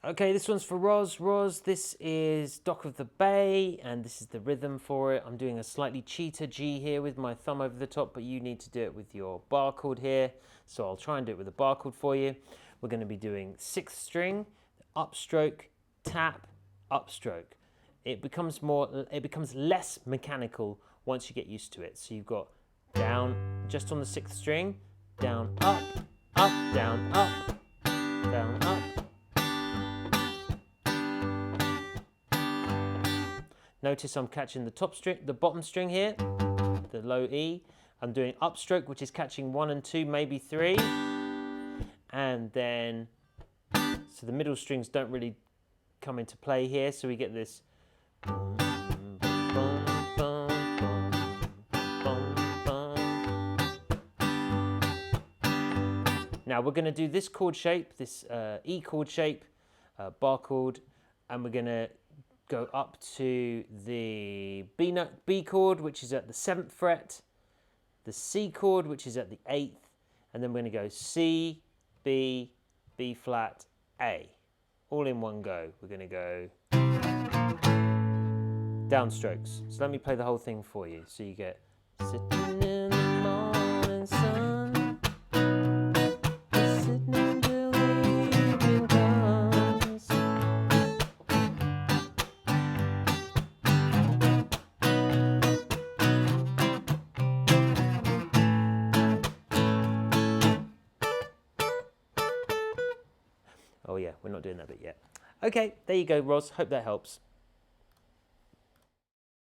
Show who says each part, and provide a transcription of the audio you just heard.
Speaker 1: Okay, this one's for Roz. Roz, this is Dock of the Bay, and this is the rhythm for it. I'm doing a slightly cheater G here with my thumb over the top, but you need to do it with your bar chord here. So I'll try and do it with a bar chord for you. We're going to be doing 6th string, upstroke, tap, upstroke. It becomes less mechanical once you get used to it. So you've got down just on the 6th string, down, up, down, up, down, up. Notice I'm catching the top string, the bottom string here, the low E. I'm doing upstroke, which is catching 1 and 2, maybe 3. And then, so the middle strings don't really come into play here, so we get this. Now we're going to do this chord shape, this E chord shape, bar chord, and we're going to go up to the B chord, which is at the 7th fret, the C chord, which is at the 8th, and then we're going to go C, B, B flat, A. All in one go. We're going to go downstrokes. So let me play the whole thing for you. So you get sitting in the morning sun, sitting until the evening comes. Oh yeah, we're not doing that bit yet. Okay, there you go, Roz. Hope that helps.